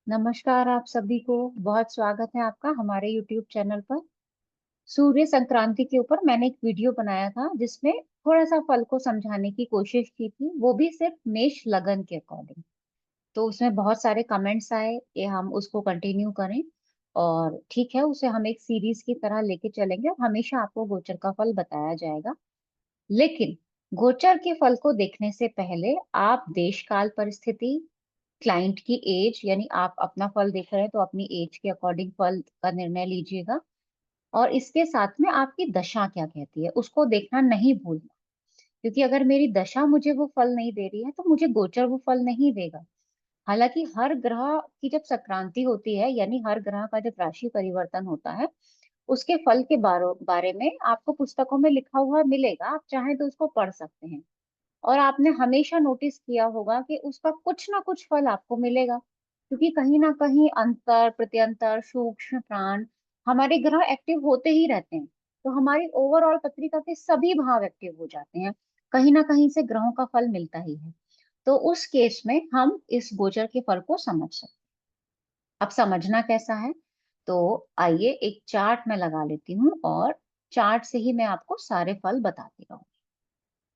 नमस्कार आप सभी को। बहुत स्वागत है आपका हमारे YouTube चैनल पर। सूर्य संक्रांति के ऊपर मैंने एक वीडियो बनाया था जिसमें थोड़ा सा फल को समझाने की कोशिश की थी, वो भी सिर्फ मेष लगन के अकॉर्डिंग। तो उसमें बहुत सारे कमेंट्स आए कि हम उसको कंटिन्यू करें, और ठीक है, उसे हम एक सीरीज की तरह लेके चलेंगे और हमेशा आपको गोचर का फल बताया जाएगा। लेकिन गोचर के फल को देखने से पहले आप देश काल परिस्थिति, क्लाइंट की एज, यानी आप अपना फल देख रहे हैं तो अपनी एज के अकॉर्डिंग फल का निर्णय लीजिएगा। और इसके साथ में आपकी दशा क्या कहती है उसको देखना नहीं भूलना, क्योंकि अगर मेरी दशा मुझे वो फल नहीं दे रही है तो मुझे गोचर वो फल नहीं देगा। हालांकि हर ग्रह की जब संक्रांति होती है, यानी हर ग्रह का जब राशि परिवर्तन होता है, उसके फल के बारे में आपको पुस्तकों में लिखा हुआ मिलेगा, आप चाहें तो उसको पढ़ सकते हैं। और आपने हमेशा नोटिस किया होगा कि उसका कुछ ना कुछ फल आपको मिलेगा, क्योंकि कहीं ना कहीं अंतर प्रत्यंतर सूक्ष्म प्राण हमारे ग्रह एक्टिव होते ही रहते हैं। तो हमारी ओवरऑल पत्रिका के सभी भाव एक्टिव हो जाते हैं, कहीं ना कहीं से ग्रहों का फल मिलता ही है। तो उस केस में हम इस गोचर के फल को समझ सकते हैं। अब समझना कैसा है, तो आइए एक चार्ट में लगा लेती हूँ और चार्ट से ही मैं आपको सारे फल बताती रहूँ।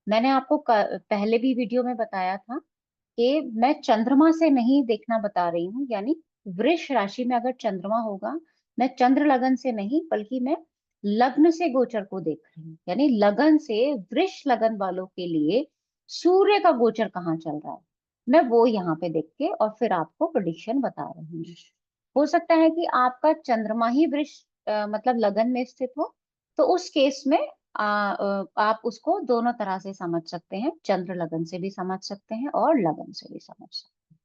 मैंने आपको पहले भी वीडियो में बताया था कि मैं चंद्रमा से नहीं देखना बता रही हूँ, यानी वृष राशि में अगर चंद्रमा होगा, मैं चंद्र लगन से नहीं बल्कि मैं लग्न से गोचर को देख रही हूँ, यानी लगन से वृष लगन वालों के लिए सूर्य का गोचर कहाँ चल रहा है, मैं वो यहाँ पे देख के और फिर आपको प्रेडिक्शन बता रही हूँ। हो सकता है कि आपका चंद्रमा ही वृष मतलब लगन में स्थित हो, तो उस केस में आप उसको दोनों तरह से समझ सकते हैं, चंद्र लगन से भी समझ सकते हैं और लगन से भी समझ सकते हैं।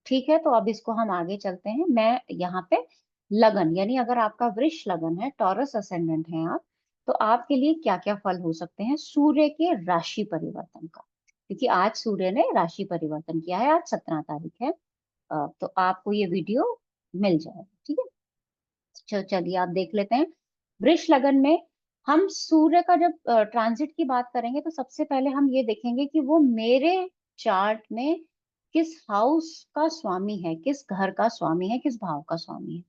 ठीक है, तो अब इसको हम आगे चलते हैं। मैं यहाँ पे लगन, यानी अगर आपका वृष लगन है, टॉरस असेंडेंट है आप, तो आपके लिए क्या क्या फल हो सकते हैं सूर्य के राशि परिवर्तन का, क्योंकि आज सूर्य ने राशि परिवर्तन किया है, आज 17 तारीख है। तो आपको ये वीडियो मिल जाएगा, ठीक है। चलिए आप देख लेते हैं। वृष लगन में हम सूर्य का जब ट्रांजिट की बात करेंगे तो सबसे पहले हम ये देखेंगे कि वो मेरे चार्ट में किस हाउस का स्वामी है, किस घर का स्वामी है, किस भाव का स्वामी है।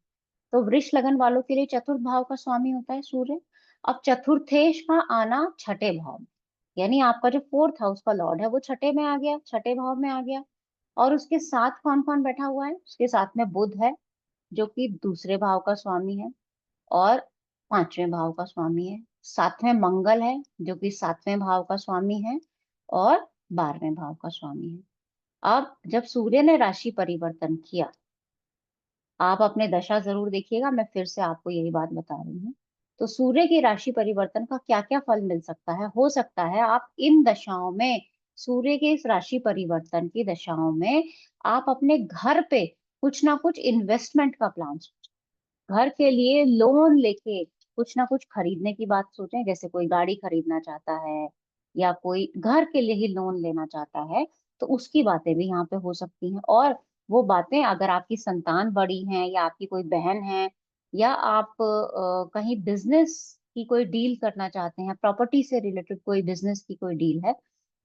तो वृष लगन वालों के लिए चतुर्थ भाव का स्वामी होता है सूर्य। अब चतुर्थेश का आना छठे भाव में, यानी आपका जो फोर्थ हाउस का लॉर्ड है वो छठे में आ गया, छठे भाव में आ गया। और उसके साथ कौन कौन बैठा हुआ है, उसके साथ में बुध है जो कि दूसरे भाव का स्वामी है और पांचवें भाव का स्वामी है। सातवें मंगल है जो कि सातवें भाव का स्वामी है और 12वें भाव का स्वामी है। अब जब सूर्य ने राशि परिवर्तन किया, आप अपने दशा जरूर देखिएगा, मैं फिर से आपको यही बात बता रही हूँ। तो सूर्य की राशि परिवर्तन का क्या क्या फल मिल सकता है, हो सकता है आप इन दशाओं में, सूर्य के इस राशि परिवर्तन की दशाओं में, आप अपने घर पे कुछ ना कुछ इन्वेस्टमेंट का प्लान, घर के लिए लोन लेके कुछ ना कुछ खरीदने की बात सोचें, जैसे कोई गाड़ी खरीदना चाहता है या कोई घर के लिए ही लोन लेना चाहता है, तो उसकी बातें भी यहाँ पे हो सकती हैं। और वो बातें अगर आपकी संतान बड़ी हैं या आपकी कोई बहन है या आप कहीं बिजनेस की कोई डील करना चाहते हैं, प्रॉपर्टी से रिलेटेड कोई बिजनेस की कोई डील है,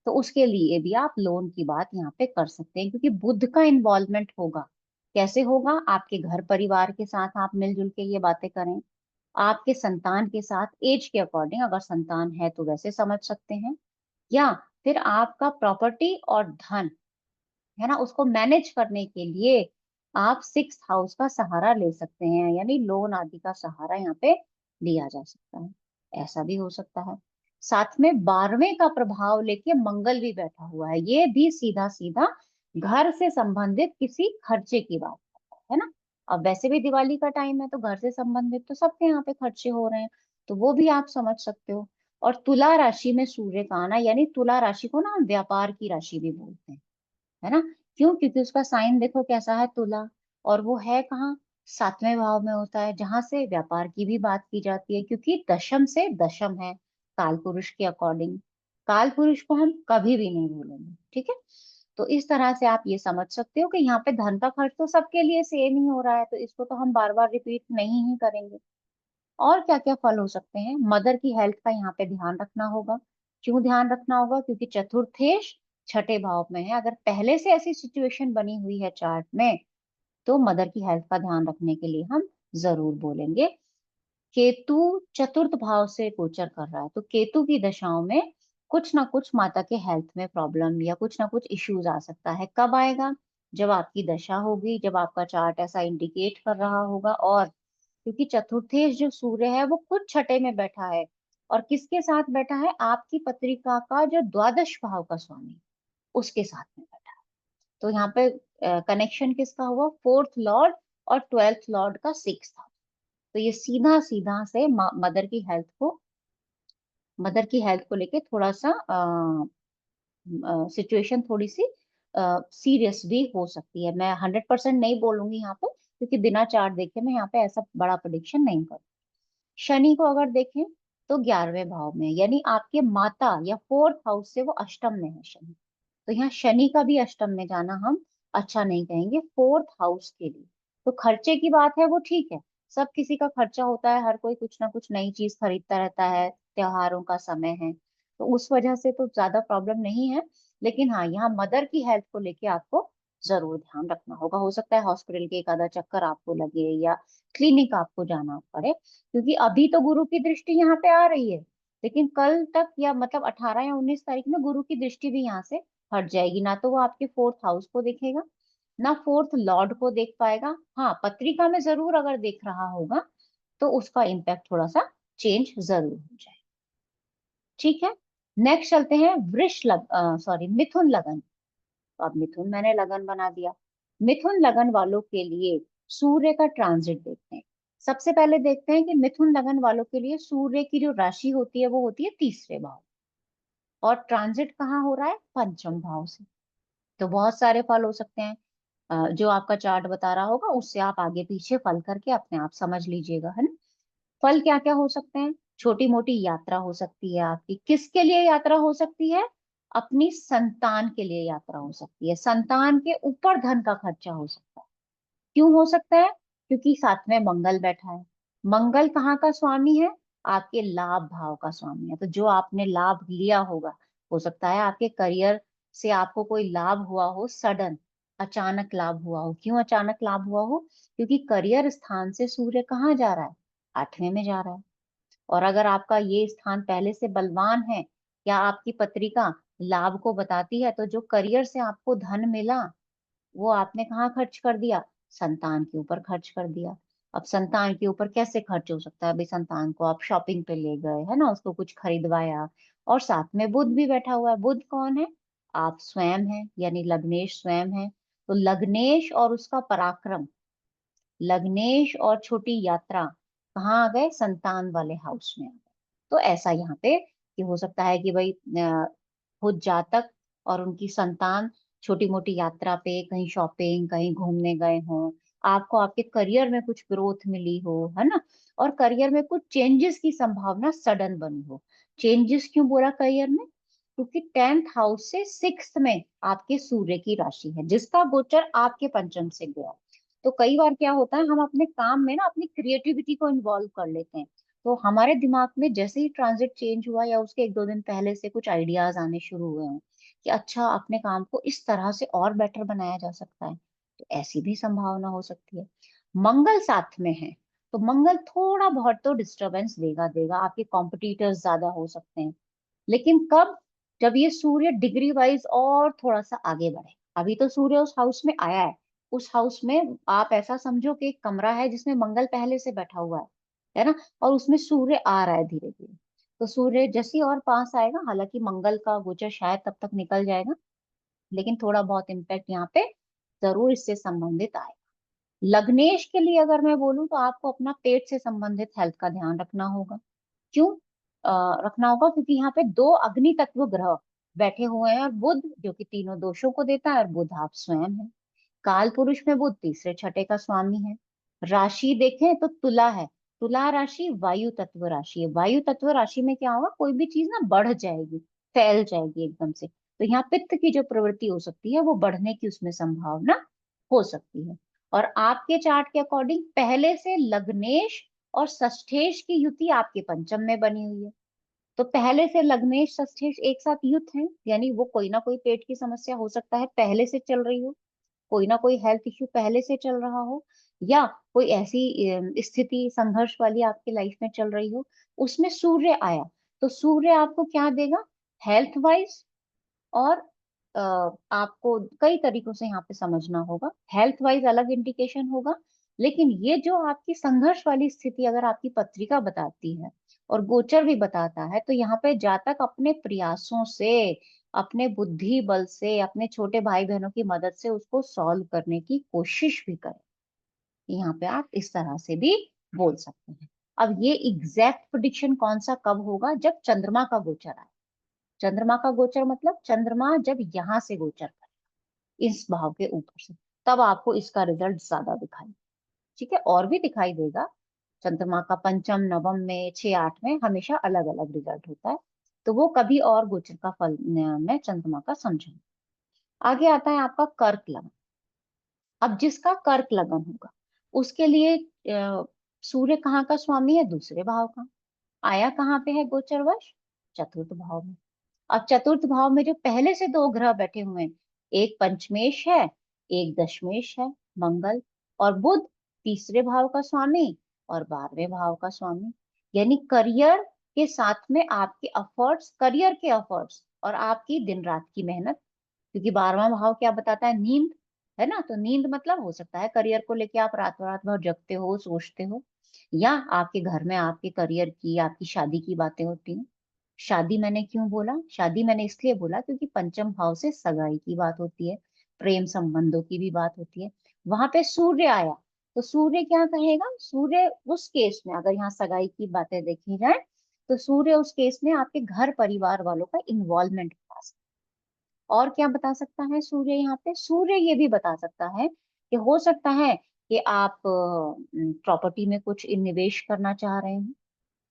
तो उसके लिए भी आप लोन की बात यहाँ पे कर सकते हैं, क्योंकि बुध का इन्वॉल्वमेंट होगा। कैसे होगा, आपके घर परिवार के साथ आप मिलजुल के ये बातें करें, आपके संतान के साथ एज के अकॉर्डिंग, अगर संतान है तो वैसे समझ सकते हैं, या फिर आपका प्रॉपर्टी और धन है ना, उसको मैनेज करने के लिए आप सिक्स हाउस का सहारा ले सकते हैं, यानी लोन आदि का सहारा यहाँ पे लिया जा सकता है, ऐसा भी हो सकता है। साथ में 12वें का प्रभाव लेके मंगल भी बैठा हुआ है, ये भी सीधा सीधा घर से संबंधित किसी खर्चे की बात है ना। अब वैसे भी दिवाली का टाइम है तो घर से संबंधित तो सबके यहाँ पे खर्चे हो रहे हैं, तो वो भी आप समझ सकते हो। और तुला राशि में सूर्य का आना, यानी तुला राशि को ना हम व्यापार की राशि भी बोलते हैं, है ना। क्यों, क्योंकि उसका साइन देखो कैसा है, तुला। और वो है कहाँ, सातवें भाव में होता है, जहां से व्यापार की भी बात की जाती है, क्योंकि दशम से दशम है काल पुरुष के अकॉर्डिंग। काल पुरुष को हम कभी भी नहीं भूलेंगे, ठीक है। तो इस तरह से आप ये समझ सकते हो कि यहाँ पे धन का खर्च तो सबके लिए सेम ही हो रहा है, तो इसको तो हम बार बार रिपीट नहीं ही करेंगे। और क्या क्या फल हो सकते हैं, मदर की हेल्थ का यहाँ पे ध्यान रखना होगा। क्यों ध्यान रखना होगा, क्योंकि चतुर्थेश छठे भाव में है। अगर पहले से ऐसी सिचुएशन बनी हुई है चार्ट में तो मदर की हेल्थ का ध्यान रखने के लिए हम जरूर बोलेंगे। केतु चतुर्थ भाव से गोचर कर रहा है, तो केतु की दशाओं में कुछ ना कुछ माता के हेल्थ में प्रॉब्लम या कुछ ना कुछ इश्यूज आ सकता है। कब आएगा? जब आपकी दशा होगी, जब आपका चार्ट ऐसा इंडिकेट कर रहा होगा। और क्योंकि चतुर्थेश जो सूर्य है वो खुद छठे में बैठा है, और किसके साथ बैठा है? आपकी पत्रिका का जो द्वादश भाव का स्वामी, उसके साथ में बैठा है। तो यहाँ पे कनेक्शन किसका हुआ? फोर्थ लॉर्ड और ट्वेल्थ लॉर्ड का सिक्स था। तो ये सीधा सीधा से मदर की हेल्थ को लेके थोड़ा सा सिचुएशन थोड़ी सी सीरियस भी हो सकती है। मैं 100% नहीं बोलूंगी यहाँ पे, क्योंकि बिना चार्ट देखे मैं यहाँ पे ऐसा बड़ा प्रेडिक्शन नहीं करूँ। शनि को अगर देखें तो 11वें भाव में, यानी आपके माता या फोर्थ हाउस से वो अष्टम में है शनि। तो यहाँ शनि का भी अष्टम में जाना हम अच्छा नहीं कहेंगे फोर्थ हाउस के लिए। तो खर्चे की बात है वो ठीक है, सब किसी का खर्चा होता है, हर कोई कुछ ना कुछ नई चीज खरीदता रहता है, त्योहारों का समय है, तो उस वजह से तो ज्यादा प्रॉब्लम नहीं है। लेकिन हाँ, यहाँ मदर की हेल्थ को लेके आपको जरूर ध्यान रखना होगा। हो सकता है हॉस्पिटल के एक आधा चक्कर आपको लगे या क्लिनिक आपको जाना पड़े, क्योंकि अभी तो गुरु की दृष्टि यहाँ पे आ रही है, लेकिन कल तक या मतलब 18 या 19 तारीख में गुरु की दृष्टि भी यहाँ से हट जाएगी। ना तो वो आपके फोर्थ हाउस को देखेगा, ना फोर्थ लॉर्ड को देख पाएगा। हाँ, पत्रिका में जरूर अगर देख रहा होगा तो उसका इम्पैक्ट थोड़ा सा चेंज जरूर हो जाए। ठीक है, नेक्स्ट चलते हैं मिथुन लगन। तो अब मिथुन मैंने लगन बना दिया। मिथुन लगन वालों के लिए सूर्य का ट्रांजिट देखते हैं। सबसे पहले देखते हैं कि मिथुन लगन वालों के लिए सूर्य की जो राशि होती है वो होती है तीसरे भाव, और ट्रांजिट कहाँ हो रहा है? पंचम भाव से। तो बहुत सारे फल हो सकते हैं। जो आपका चार्ट बता रहा होगा उससे आप आगे पीछे फल करके अपने आप समझ लीजिएगा, है ना। फल क्या क्या हो सकते हैं? छोटी मोटी यात्रा हो सकती है आपकी। किसके लिए यात्रा हो सकती है? अपनी संतान के लिए यात्रा हो सकती है। संतान के ऊपर धन का खर्चा हो सकता है। क्यों हो सकता है? क्योंकि साथ में मंगल बैठा है। मंगल कहाँ का स्वामी है? आपके लाभ भाव का स्वामी है। तो जो आपने लाभ लिया होगा, हो सकता है आपके करियर से आपको कोई लाभ हुआ हो, सडन अचानक लाभ हुआ हो। क्यों अचानक लाभ हुआ हो? क्योंकि करियर स्थान से सूर्य कहाँ जा रहा है? 8वें में जा रहा है। और अगर आपका ये स्थान पहले से बलवान है, या आपकी पत्रिका लाभ को बताती है, तो जो करियर से आपको धन मिला वो आपने कहाँ खर्च कर दिया? संतान के ऊपर खर्च कर दिया। अब संतान के ऊपर कैसे खर्च हो सकता है? भाई संतान को आप शॉपिंग पे ले गए, है ना, उसको कुछ खरीदवाया, और साथ में बुध भी बैठा हुआ है। बुध कौन है? आप स्वयं हैं, यानी लग्नेश स्वयं है। तो लग्नेश और उसका पराक्रम, लग्नेश और छोटी यात्रा कहाँ आ गए? संतान वाले हाउस में आ गए। तो ऐसा यहाँ पे कि हो सकता है कि भाई खुद जातक और उनकी संतान छोटी मोटी यात्रा पे, कहीं शॉपिंग, कहीं घूमने गए हों, आपको आपके करियर में कुछ ग्रोथ मिली हो, है ना, और करियर में कुछ चेंजेस की संभावना सडन बनी हो। चेंजेस क्यों बोला करियर में? क्योंकि 10th हाउस से 6th में आपके सूर्य की राशि है, जिसका गोचर आपके पंचम से गया। तो कई बार क्या होता है, हम अपने काम में ना अपनी क्रिएटिविटी को इन्वॉल्व कर लेते हैं। तो हमारे दिमाग में जैसे ही ट्रांजिट चेंज हुआ या उसके एक दो दिन पहले से कुछ आइडियाज आने शुरू हुए हैं कि अच्छा, अपने काम को इस तरह से और बेटर बनाया जा सकता है, तो ऐसी भी संभावना हो सकती है। मंगल साथ में है, तो मंगल थोड़ा बहुत तो डिस्टरबेंस देगा देगा, आपके कॉम्पिटिटर्स ज्यादा हो सकते हैं। लेकिन कब? जब ये सूर्य डिग्री वाइज और थोड़ा सा आगे बढ़े। अभी तो सूर्य उस हाउस में आया है, उस हाउस में आप ऐसा समझो कि एक कमरा है जिसमें मंगल पहले से बैठा हुआ है ना, और उसमें सूर्य आ रहा है धीरे धीरे। तो सूर्य जैसे ही और पास आएगा, हालांकि मंगल का गोचर शायद तब तक निकल जाएगा, लेकिन थोड़ा बहुत इम्पैक्ट यहाँ पे जरूर इससे संबंधित आएगा। लग्नेश के लिए अगर मैं बोलूं तो आपको अपना पेट से संबंधित हेल्थ का ध्यान रखना होगा। क्यों रखना होगा? क्योंकि यहाँ पे दो अग्नि तत्व ग्रह बैठे हुए हैं, और बुध जो कि तीनों दोषों को देता है, और बुध आप स्वयं है। काल पुरुष में बुध तीसरे छठे का स्वामी है। राशि देखें तो तुला है। तुला राशि वायु तत्व राशि है। वायु तत्व राशि में क्या होगा? कोई भी चीज ना बढ़ जाएगी, फैल जाएगी एकदम से। तो यहाँ पित्त की जो प्रवृत्ति हो सकती है वो बढ़ने की उसमें संभावना हो सकती है। और आपके चार्ट के अकॉर्डिंग पहले से लग्नेश और षष्ठेश की युति आपके पंचम में बनी हुई है। तो पहले से लग्नेश षष्ठेश एक साथ युत है, यानी वो कोई ना कोई पेट की समस्या हो सकता है पहले से चल रही हो। कोई ना कोई हेल्थ इश्यू पहले से चल रहा हो, या कोई ऐसी स्थिति संघर्ष वाली आपकी लाइफ में चल रही हो, उसमें सूर्य आया, तो सूर्य आपको क्या देगा? हेल्थ वाइज, और आपको कई तरीकों से यहाँ पे समझना होगा। हेल्थ वाइज अलग इंडिकेशन होगा, लेकिन ये जो आपकी संघर्ष वाली स्थिति अगर आपकी पत्रिका बताती है और गोचर भी बताता है, तो यहाँ पे जातक अपने प्रयासों से, अपने बुद्धि बल से, अपने छोटे भाई बहनों की मदद से उसको सॉल्व करने की कोशिश भी करें। यहाँ पे आप इस तरह से भी बोल सकते हैं। अब ये एग्जैक्ट प्रिडिक्शन कौन सा कब होगा? जब चंद्रमा का गोचर आए। चंद्रमा का गोचर मतलब चंद्रमा जब यहाँ से गोचर करे इस भाव के ऊपर से, तब आपको इसका रिजल्ट ज्यादा दिखाई, ठीक है? और भी दिखाई देगा। चंद्रमा का पंचम, नवम में, 6, 8 में हमेशा अलग अलग रिजल्ट होता है, तो वो कभी और गोचर का फल मैं चंद्रमा का समझूंगी। आगे आता है आपका कर्क लगन। अब जिसका कर्क लगन होगा उसके लिए सूर्य कहाँ का स्वामी है? दूसरे भाव का। आया कहाँ पे है गोचरवश? चतुर्थ भाव में। अब चतुर्थ भाव में जो पहले से दो ग्रह बैठे हुए हैं, एक पंचमेश है, एक दशमेश है, मंगल और बुध, तीसरे भाव का स्वामी और 12वें भाव का स्वामी। यानी करियर के साथ में आपके एफर्ट्स, करियर के एफर्ट्स और आपकी दिन रात की मेहनत, क्योंकि 12वां भाव क्या बताता है? नींद, है ना? तो नींद मतलब हो सकता है करियर को लेके आप रात रात भर जगते हो, सोचते हो, या आपके घर में आपके करियर की, आपकी शादी की बातें होती हैं। शादी मैंने क्यों बोला? शादी मैंने इसलिए बोला क्योंकि पंचम भाव से सगाई की बात होती है, प्रेम संबंधों की भी बात होती है। वहां पे सूर्य आया, तो सूर्य क्या कहेगा? सूर्य उस केस में, अगर यहाँ सगाई की बातें देखी जाए, तो सूर्य उस केस में आपके घर परिवार वालों का इन्वॉल्वमेंट बता सकता है। और क्या बता सकता है सूर्य? यहाँ पे सूर्य ये भी बता सकता है कि हो सकता है कि आप प्रॉपर्टी में कुछ निवेश करना चाह रहे हैं,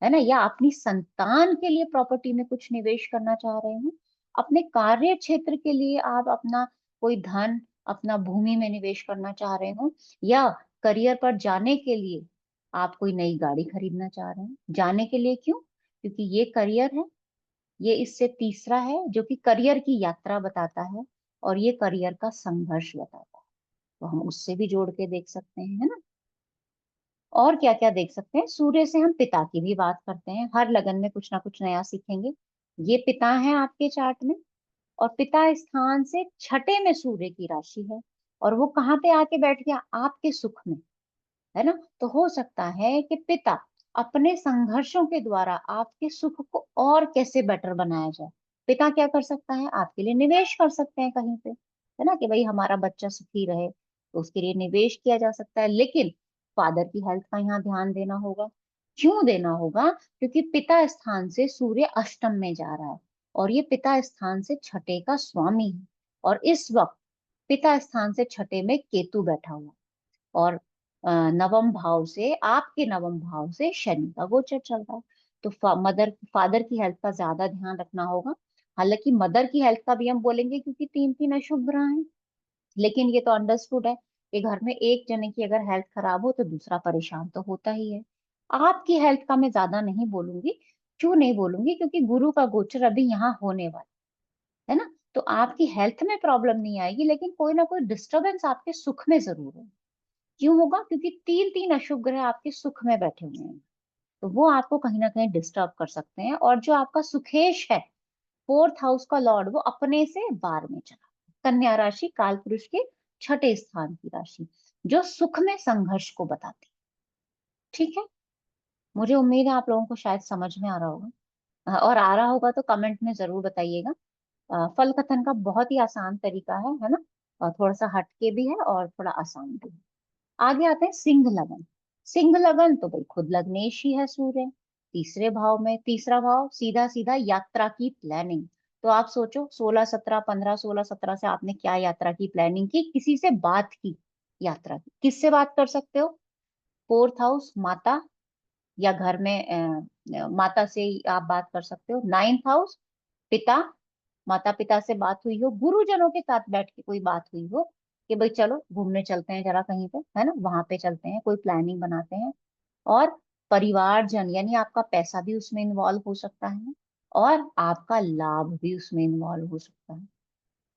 है ना? या अपनी संतान के लिए प्रॉपर्टी में कुछ निवेश करना चाह रहे हैं, अपने कार्य क्षेत्र के लिए आप अपना कोई धन, अपना भूमि में निवेश करना चाह रहे हो, या करियर पर जाने के लिए आप कोई नई गाड़ी खरीदना चाह रहे हैं। जाने के लिए क्यों? क्योंकि ये करियर है, ये इससे तीसरा है जो कि करियर की यात्रा बताता है, और ये करियर का संघर्ष बताता है, तो हम उससे भी जोड़ के देख सकते हैं, है ना? और क्या क्या देख सकते हैं? सूर्य से हम पिता की भी बात करते हैं, हर लगन में कुछ ना कुछ नया सीखेंगे। ये पिता है आपके चार्ट में, और पिता स्थान से छठे में सूर्य की राशि है, और वो कहाँ पे आके बैठ गया? आपके सुख में, है ना? तो हो सकता है कि पिता अपने संघर्षों के द्वारा आपके सुख को और कैसे बेटर बनाया जाए। पिता क्या कर सकता है? आपके लिए निवेश कर सकते हैं कहीं पे, है ना? कि भाई हमारा बच्चा सुखी रहे, तो उसके लिए निवेश किया जा सकता है। लेकिन फादर की हेल्थ का यहाँ ध्यान देना होगा। क्यों देना होगा? क्योंकि पिता स्थान से सूर्य अष्टम में जा रहा है, और ये पिता स्थान से छठे का स्वामी है, और इस वक्त पिता स्थान से छठे में केतु बैठा हुआ है, और नवम भाव से, आपके नवम भाव से शनि का गोचर चल रहा है। तो फादर की हेल्थ का ज्यादा ध्यान रखना होगा। हालांकि मदर की हेल्थ का भी हम बोलेंगे, क्योंकि तीन तीन अशुभ ग्रह हैं, लेकिन ये तो अंडरस्टूड है कि घर में एक जने की अगर हेल्थ खराब हो तो दूसरा परेशान तो होता ही है। आपकी हेल्थ का मैं ज्यादा नहीं बोलूंगी। क्यों नहीं बोलूंगी? क्योंकि गुरु का गोचर अभी यहाँ होने वाला है ना, तो आपकी हेल्थ में प्रॉब्लम नहीं आएगी, लेकिन कोई ना कोई डिस्टरबेंस आपके सुख में जरूर है। क्यों होगा? क्योंकि तीन तीन अशुभ ग्रह आपके सुख में बैठे हुए हैं, तो वो आपको कहीं ना कहीं डिस्टर्ब कर सकते हैं। और जो आपका सुखेश है, फोर्थ हाउस का लॉर्ड, वो अपने से 12 में चला, कन्या राशि, काल पुरुष के छठे स्थान की राशि, जो सुख में संघर्ष को बताती है। ठीक है, मुझे उम्मीद है आप लोगों को शायद समझ में आ रहा होगा, और आ रहा होगा तो कमेंट में जरूर बताइएगा। फल कथन का बहुत ही आसान तरीका है ना? और थोड़ा सा हटके भी है और थोड़ा आसान भी है। आगे आते हैं सिंह लगन। सिंह लगन तो भाई खुद लग्नेश ही है सूर्य, तीसरे भाव में। तीसरा भाव सीधा सीधा यात्रा की प्लानिंग। तो आप सोचो, 16, 17, 15, 16, 17 से आपने क्या यात्रा की प्लानिंग की? किसी से बात की, यात्रा की। किससे बात कर सकते हो? फोर्थ हाउस, माता, या घर में माता से ही आप बात कर सकते हो। नाइन्थ हाउस, पिता, माता पिता से बात हुई हो, गुरुजनों के साथ बैठ के कोई बात हुई हो कि भाई चलो घूमने चलते हैं जरा कहीं पे, है ना, वहां पे चलते हैं, कोई प्लानिंग बनाते हैं। और परिवारजन, यानी आपका पैसा भी उसमें इन्वॉल्व हो सकता है, और आपका लाभ भी उसमें इन्वॉल्व हो सकता है,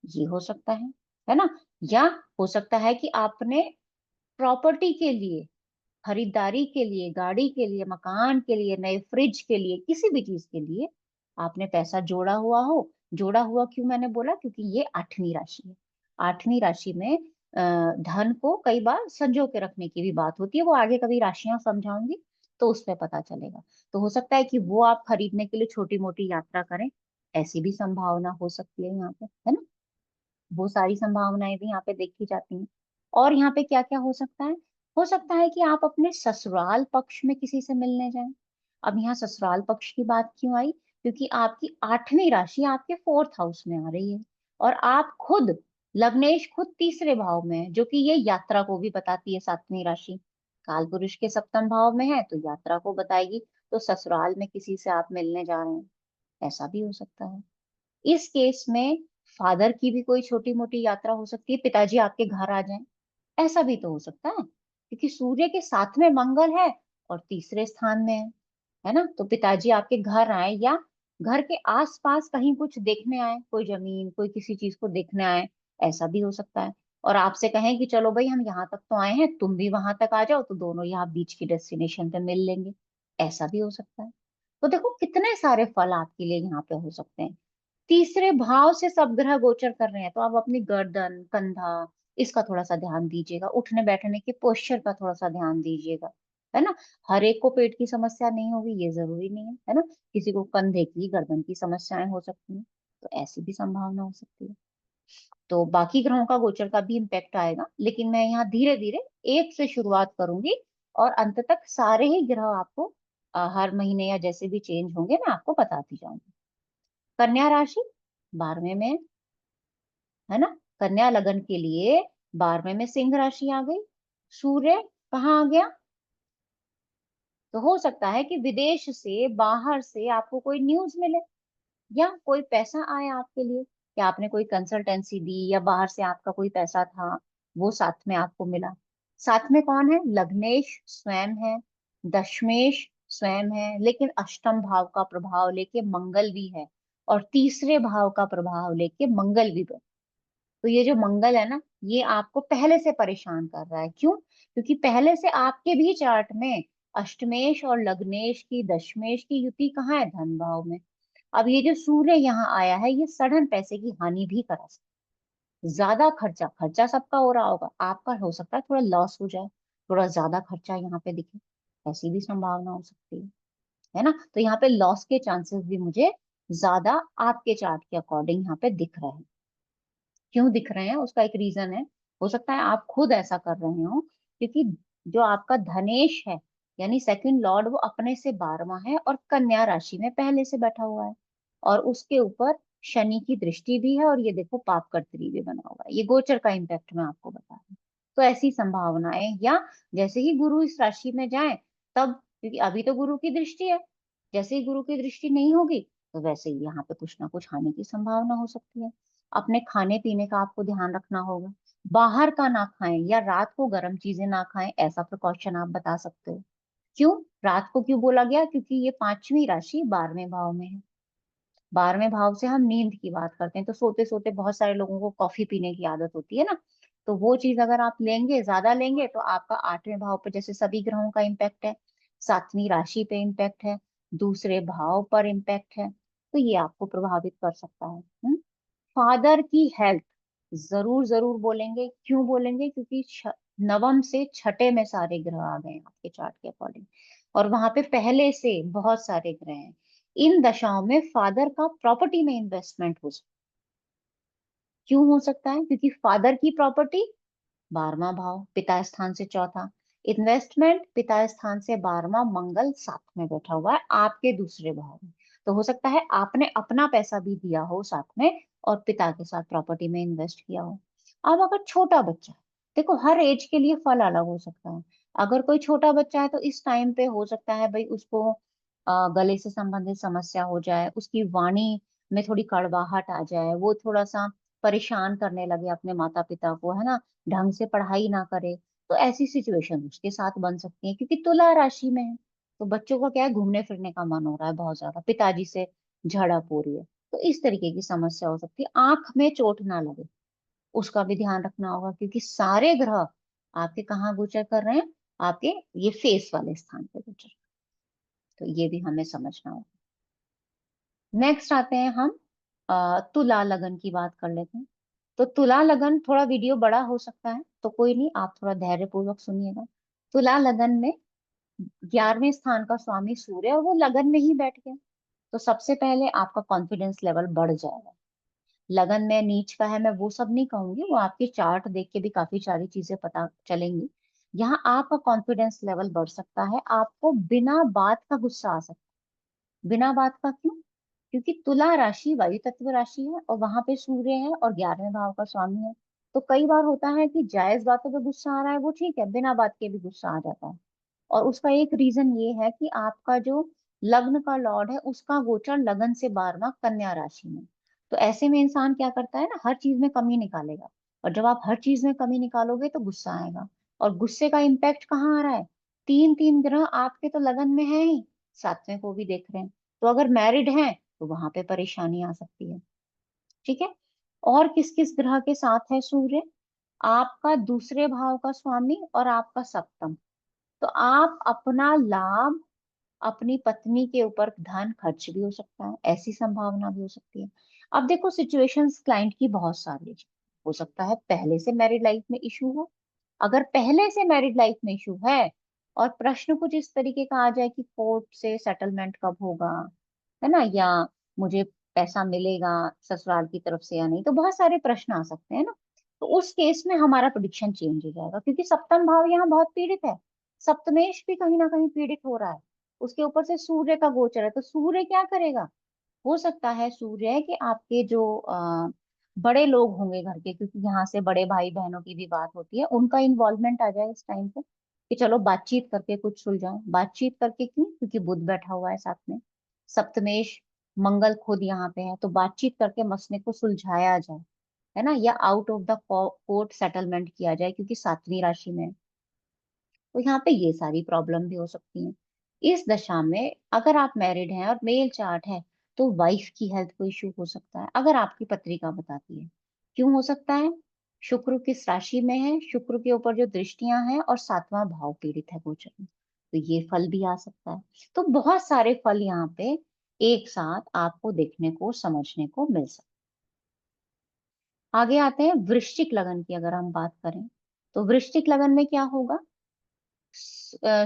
ये हो सकता है ना? या हो सकता है कि आपने प्रॉपर्टी के लिए, खरीदारी के लिए, गाड़ी के लिए, मकान के लिए, नए फ्रिज के लिए, किसी भी चीज के लिए आपने पैसा जोड़ा हुआ हो। जोड़ा हुआ क्यों मैंने बोला, क्योंकि ये आठवीं राशि है। आठवीं राशि में धन को कई बार संजो के रखने की भी बात होती है, वो आगे कभी राशियां समझाऊंगी तो उसमें पता चलेगा। तो हो सकता है कि वो आप खरीदने के लिए छोटी मोटी यात्रा करें, ऐसी भी संभावना हो सकती है यहाँ पे, है ना। वो सारी संभावनाएं भी यहाँ पे देखी जाती हैं। और यहाँ पे क्या क्या हो सकता है कि आप अपने ससुराल पक्ष में किसी से मिलने जाएं। अब यहाँ ससुराल पक्ष की बात क्यों आई, क्योंकि आपकी आठवीं राशि आपके फोर्थ हाउस में आ रही है, और आप खुद, लग्नेश खुद तीसरे भाव में है, जो कि ये यात्रा को भी बताती है। सातवीं राशि काल पुरुष के सप्तम भाव में है तो यात्रा को बताएगी। तो ससुराल में किसी से आप मिलने जा रहे हैं, ऐसा भी हो सकता है। इस केस में फादर की भी कोई छोटी मोटी यात्रा हो सकती है, पिताजी आपके घर आ जाएं, ऐसा भी तो हो सकता है, क्योंकि सूर्य के साथ में मंगल है और तीसरे स्थान में है ना। तो पिताजी आपके घर आए, या घर के आसपास कहीं कुछ देखने आए, कोई जमीन, कोई किसी चीज को देखने आए, ऐसा भी हो सकता है। और आपसे कहें कि चलो भाई हम यहाँ तक तो आए हैं, तुम भी वहां तक आ जाओ, तो दोनों यहाँ बीच की डेस्टिनेशन पे मिल लेंगे, ऐसा भी हो सकता है। तो देखो कितने सारे फल आपके लिए यहाँ पे हो सकते हैं। तीसरे भाव से सब ग्रह गोचर कर रहे हैं, तो आप अपनी गर्दन, कंधा, इसका थोड़ा सा ध्यान दीजिएगा, उठने बैठने के पोस्चर का थोड़ा सा ध्यान दीजिएगा, है ना। हर एक को पेट की समस्या नहीं होगी ये जरूरी नहीं है ना। किसी को कंधे की, गर्दन की समस्याएं हो सकती हैं, तो ऐसी भी संभावना हो सकती है। तो बाकी ग्रहों का गोचर का भी इम्पैक्ट आएगा, लेकिन मैं यहाँ धीरे धीरे एक से शुरुआत करूंगी, और अंत तक सारे ही ग्रह आपको हर महीने या जैसे भी चेंज होंगे मैं आपको बताती जाऊंगी। कन्या राशि 12वें में है ना। कन्या लगन के लिए 12वें में सिंह राशि आ गई। सूर्य कहाँ आ गया, तो हो सकता है कि विदेश से, बाहर से आपको कोई न्यूज मिले, या कोई पैसा आए आपके लिए, या आपने कोई कंसल्टेंसी दी, या बाहर से आपका कोई पैसा था, वो साथ में आपको मिला। साथ में कौन है, लग्नेश स्वयं है, दशमेश स्वयं है, लेकिन अष्टम भाव का प्रभाव लेके मंगल भी है, और तीसरे भाव का प्रभाव लेके मंगल भी। तो ये जो मंगल है ना, ये आपको पहले से परेशान कर रहा है। क्यों, क्योंकि पहले से आपके भी चार्ट में अष्टमेश और लग्नेश की, दशमेश की युति कहाँ है, धन भाव में। अब ये जो सूर्य यहाँ आया है, ये सडन पैसे की हानि भी करा सकता है। ज्यादा खर्चा, खर्चा सबका हो रहा होगा, आपका हो सकता है थोड़ा लॉस हो जाए, थोड़ा ज्यादा खर्चा यहाँ पे दिखे, ऐसी भी संभावना हो सकती है ना। तो यहाँ पे लॉस के चांसेस भी मुझे ज्यादा आपके चार्ट के अकॉर्डिंग यहाँ पे दिख रहे हैं। क्यों दिख रहे हैं उसका एक रीजन है। हो सकता है आप खुद ऐसा कर रहे हो, क्योंकि जो आपका धनेश है, यानी सेकंड लॉर्ड, वो अपने से 12वां है और कन्या राशि में पहले से बैठा हुआ है, और उसके ऊपर शनि की दृष्टि भी है, और ये देखो पाप कर्तरी भी बना हुआ है। ये गोचर का इम्पैक्ट मैं आपको बता रही हूँ। तो ऐसी संभावनाएं, या जैसे ही गुरु इस राशि में जाए तब, क्योंकि अभी तो गुरु की दृष्टि है, जैसे ही गुरु की दृष्टि नहीं होगी तो वैसे ही यहाँ पे कुछ ना कुछ हानि की संभावना हो सकती है। अपने खाने पीने का आपको ध्यान रखना होगा, बाहर का ना खाएं, या रात को गर्म चीजें ना खाएं, ऐसा प्रिकॉशन आप बता सकते हो। क्यों, रात को क्यों बोला गया, क्योंकि ये पांचवी राशि 12वें भाव में है। 12वें भाव से हम नींद की बात करते हैं, तो सोते सोते बहुत सारे लोगों को कॉफी पीने की आदत होती है ना। तो वो चीज अगर आप लेंगे, ज्यादा लेंगे, तो आपका 8वें भाव पर, जैसे सभी ग्रहों का इम्पैक्ट है, सातवीं राशि पे इम्पैक्ट है, दूसरे भाव पर इम्पैक्ट है, तो ये आपको प्रभावित कर सकता है। फादर की हेल्थ जरूर जरूर बोलेंगे। क्यों बोलेंगे, क्योंकि नवम से छठे में सारे ग्रह आ गए हैं आपके चार्ट के अकॉर्डिंग, और वहां पे पहले से बहुत सारे ग्रह हैं। इन दशाओं में फादर का प्रॉपर्टी में इन्वेस्टमेंट हो सकता है। क्यों हो सकता है, क्योंकि फादर की प्रॉपर्टी 12वां भाव, पिता स्थान से चौथा, इन्वेस्टमेंट पिता स्थान से 12वां, मंगल साथ में बैठा हुआ है आपके दूसरे भाव में। तो हो सकता है आपने अपना पैसा भी दिया हो साथ में, और पिता के साथ प्रॉपर्टी में इन्वेस्ट किया हो। अब अगर छोटा बच्चा है, देखो हर एज के लिए फल अलग हो सकता है। अगर कोई छोटा बच्चा है तो इस टाइम पे हो सकता है भाई उसको गले से संबंधित समस्या हो जाए, उसकी वाणी में थोड़ी कड़वाहट आ जाए, वो थोड़ा सा परेशान करने लगे अपने माता पिता को, है ना, ढंग से पढ़ाई ना करे, तो ऐसी सिचुएशन उसके साथ बन सकती है, क्योंकि तुला राशि में है। तो बच्चों का क्या है, घूमने फिरने का मन हो रहा है बहुत ज्यादा, पिताजी से झड़प हो रही है, तो इस तरीके की समस्या हो सकती है। आंख में चोट ना लगे, उसका भी ध्यान रखना होगा, क्योंकि सारे ग्रह आपके कहाँ गोचर कर रहे हैं, आपके ये फेस वाले स्थान पे गोचर। तो ये भी हमें समझना होगा। नेक्स्ट आते हैं हम तुला लगन की बात कर लेते हैं। तो तुला लगन थोड़ा वीडियो बड़ा हो सकता है, तो कोई नहीं, आप थोड़ा धैर्य पूर्वक सुनिएगा। तुला लगन में 11वें स्थान का स्वामी सूर्य है और वो लगन में ही बैठ गया। तो सबसे पहले आपका कॉन्फिडेंस लेवल बढ़ जाएगा। लगन में नीच का है, मैं वो सब नहीं कहूंगी, वो आपकी चार्ट देख के भी काफी सारी चीजें पता चलेंगी। यहाँ आपका कॉन्फिडेंस लेवल बढ़ सकता है, आपको बिना बात का गुस्सा आ सकता है। बिना बात का क्यों? क्योंकि तुला राशि वायु तत्व राशि है और वहां पे सूर्य है और 11वें भाव का स्वामी है। तो कई बार होता है कि जायज बातों पे गुस्सा आ रहा है, वो ठीक है, बिना बात के भी गुस्सा आ जाता है। और उसका एक रीजन ये है कि आपका जो लग्न का लॉर्ड है उसका गोचर लगन से 12वां कन्या राशि में। तो ऐसे में इंसान क्या करता है ना, हर चीज में कमी निकालेगा। और जब आप हर चीज में कमी निकालोगे तो गुस्सा आएगा। और गुस्से का इम्पैक्ट कहाँ आ रहा है? तीन तीन ग्रह आपके तो लगन में है ही, 7वें को भी देख रहे हैं। तो अगर मैरिड हैं तो वहां पे परेशानी आ सकती है। ठीक है। और किस किस ग्रह के साथ है सूर्य? आपका दूसरे भाव का स्वामी और आपका सप्तम। तो आप अपना लाभ अपनी पत्नी के ऊपर धन खर्च भी हो सकता है, ऐसी संभावना भी हो सकती है। अब देखो, सिचुएशंस क्लाइंट की बहुत सारी है। हो सकता है पहले से मैरिड लाइफ में इशू हो। अगर पहले से मैरिड लाइफ में इशू है और प्रश्न कुछ इस तरीके का आ जाए कि कोर्ट से सेटलमेंट कब होगा, है ना, या मुझे पैसा मिलेगा ससुराल की तरफ से या नहीं, तो बहुत सारे प्रश्न आ सकते हैं ना। तो उस केस में हमारा प्रिडिक्शन चेंज हो जाएगा, क्योंकि सप्तम भाव यहाँ बहुत पीड़ित है। सप्तमेश भी कहीं ना कहीं पीड़ित हो रहा है। उसके ऊपर से सूर्य का गोचर है, तो सूर्य क्या करेगा? हो सकता है सूर्य कि आपके जो बड़े लोग होंगे घर के, क्योंकि यहाँ से बड़े भाई बहनों की भी बात होती है, उनका इन्वॉल्वमेंट आ जाए इस टाइम पे कि चलो बातचीत करके कुछ सुलझाएं। बातचीत करके क्यों? क्योंकि बुध बैठा हुआ है साथ में, सप्तमेश, मंगल खुद यहाँ पे है, तो बातचीत करके मसले को सुलझाया जाए, है ना, या out of the court settlement किया जाए, क्योंकि 7वीं राशि में है। तो यहाँ पे ये सारी प्रॉब्लम भी हो सकती हैं। इस दशा में अगर आप मैरिड हैं और मेल चार्ट है, तो वाइफ की हेल्थ को इश्यू हो सकता है, अगर आपकी पत्रिका बताती है। क्यों हो सकता है? शुक्र किस राशि में है, शुक्र के ऊपर जो दृष्टियां हैं, और 7वां भाव पीड़ित है गोचर में, तो ये फल भी आ सकता है। तो बहुत सारे फल यहाँ पे एक साथ आपको देखने को समझने को मिल सकते हैं। आगे आते हैं वृश्चिक लगन की, अगर हम बात करें तो वृश्चिक लगन में क्या होगा?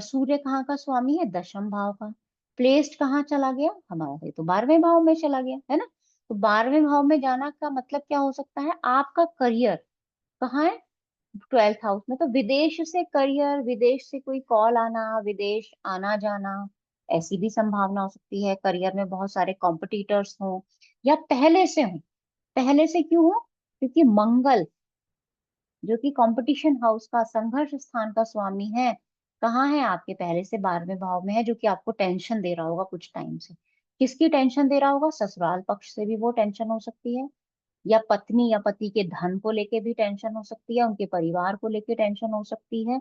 सूर्य कहाँ का स्वामी है? 10वें भाव का। प्लेस्ड कहाँ चला गया? हमारा ये तो 12वें भाव में चला गया, है ना। तो 12वें भाव में जाना का मतलब क्या हो सकता है? आपका करियर कहाँ है? 12th हाउस में। तो विदेश से करियर, विदेश से कोई कॉल आना, विदेश आना जाना, ऐसी भी संभावना हो सकती है। करियर में बहुत सारे कॉम्पिटिटर्स हों या पहले से हों। पहले से क्यों हो? क्योंकि मंगल जो कि कंपटीशन हाउस का, संघर्ष स्थान का स्वामी है, कहाँ है? आपके पहले से 12वें भाव में है, जो कि आपको टेंशन दे रहा होगा कुछ टाइम से। किसकी टेंशन दे रहा होगा? ससुराल पक्ष से भी वो टेंशन हो सकती है, या पत्नी या पति के धन को लेके भी टेंशन हो सकती है, उनके परिवार को लेके टेंशन हो सकती है,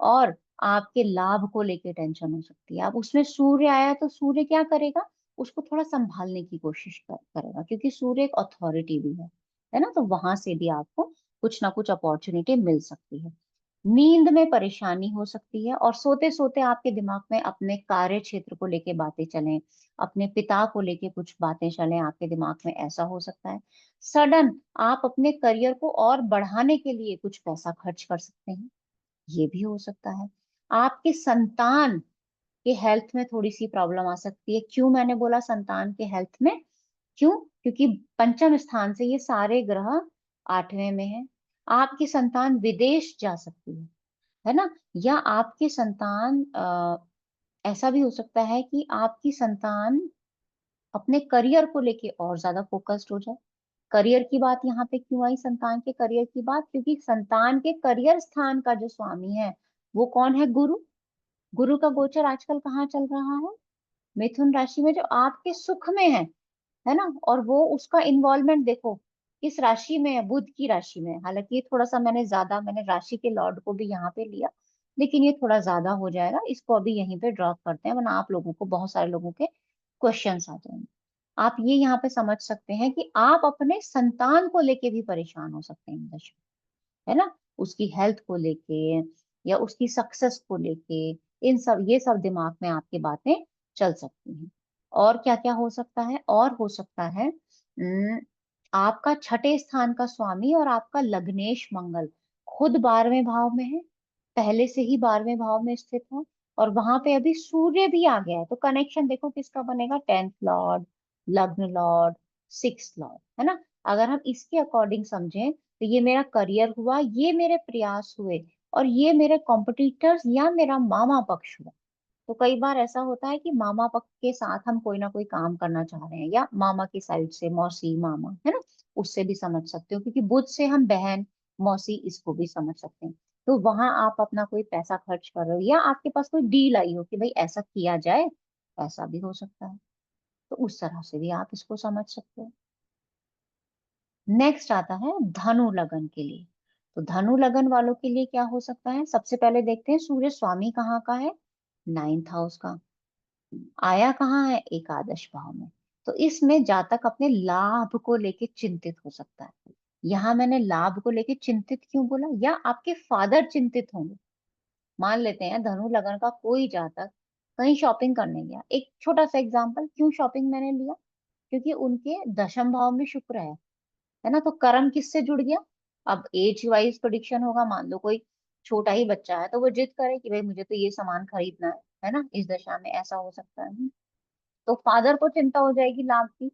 और आपके लाभ को लेके टेंशन हो सकती है। अब उसमें सूर्य आया, तो सूर्य क्या करेगा? उसको थोड़ा संभालने की कोशिश करेगा, क्योंकि सूर्य एक अथॉरिटी भी है ना। तो वहां से भी आपको कुछ ना कुछ अपॉर्चुनिटी मिल सकती है। नींद में परेशानी हो सकती है, और सोते सोते आपके दिमाग में अपने कार्य क्षेत्र को लेके बातें चलें, अपने पिता को लेके कुछ बातें चलें आपके दिमाग में, ऐसा हो सकता है। सडन आप अपने करियर को और बढ़ाने के लिए कुछ पैसा खर्च कर सकते हैं, ये भी हो सकता है। आपके संतान के हेल्थ में थोड़ी सी प्रॉब्लम आ सकती है। क्यों मैंने बोला संतान के हेल्थ में? क्यों? क्योंकि पंचम स्थान से ये सारे ग्रह 8वें में है। आपकी संतान विदेश जा सकती है ना। या आपके संतान ऐसा भी हो सकता है कि आपकी संतान अपने करियर को लेके और ज्यादा फोकस्ड हो जाए। करियर की बात यहाँ पे क्यों आई, संतान के करियर की बात? क्योंकि संतान के करियर स्थान का जो स्वामी है वो कौन है? गुरु। गुरु का गोचर आजकल कहाँ चल रहा है? मिथुन राशि में, जो आपके सुख में है ना। और वो उसका इन्वॉल्वमेंट देखो किस राशि में है? बुध की राशि में है। हालांकि ये थोड़ा सा मैंने राशि के लॉर्ड को भी यहाँ पे लिया, लेकिन ये थोड़ा ज्यादा हो जाएगा, इसको अभी यहीं पे ड्रॉप करते हैं, वरना आप लोगों को बहुत सारे लोगों के क्वेश्चंस आ जाएंगे। आप ये यहाँ पे समझ सकते हैं कि आप अपने संतान को लेके भी परेशान हो सकते हैं इन दशा, है ना, उसकी हेल्थ को लेके या उसकी सक्सेस को लेके, इन सब, ये सब दिमाग में आपकी बातें चल सकती हैं। और क्या क्या हो सकता है, और हो सकता है आपका छठे स्थान का स्वामी और आपका लग्नेश मंगल खुद 12वें भाव में है, पहले से ही 12वें भाव में स्थित है, और वहां पे अभी सूर्य भी आ गया है। तो कनेक्शन देखो किसका बनेगा, 10th लॉर्ड, लग्न लॉर्ड, 6th लॉर्ड, है ना। अगर हम इसके अकॉर्डिंग समझें तो ये मेरा करियर हुआ, ये मेरे प्रयास हुए, और ये मेरे कॉम्पिटिटर्स या मेरा मामा पक्ष हुआ। तो कई बार ऐसा होता है कि मामा पक्ष के साथ हम कोई ना कोई काम करना चाह रहे हैं, या मामा की साइड से मौसी मामा, है ना, उससे भी समझ सकते हो, क्योंकि बुध से हम बहन मौसी इसको भी समझ सकते हैं। तो वहां आप अपना कोई पैसा खर्च कर रहे हो, या आपके पास कोई डील आई हो कि भाई ऐसा किया जाए, ऐसा भी हो सकता है। तो उस तरह से भी आप इसको समझ सकते हो। नेक्स्ट आता है धनु लगन के लिए। तो धनु लगन वालों के लिए क्या हो सकता है, सबसे पहले देखते हैं सूर्य स्वामी कहाँ का है, 9th हाउस का, आया कहाँ है, एकादश भाव में। तो इसमें जातक अपने लाभ को लेके चिंतित हो सकता है। यहाँ मैंने लाभ को लेके चिंतित क्यों बोला, या आपके फादर चिंतित होंगे। मान लेते हैं धनु लगन का कोई जातक कहीं शॉपिंग करने गया, एक छोटा सा एग्जांपल, क्यों शॉपिंग मैंने लिया, क्योंकि उनके दशम भाव में शुक्र है ना। तो कर्म किससे जुड़ गया। अब एज वाइज प्रोडिक्शन होगा, मान लो कोई छोटा ही बच्चा है तो वो जिद करे कि भाई मुझे तो ये सामान खरीदना है ना, इस दशा में ऐसा हो सकता है। तो फादर को चिंता हो जाएगी लाभ की,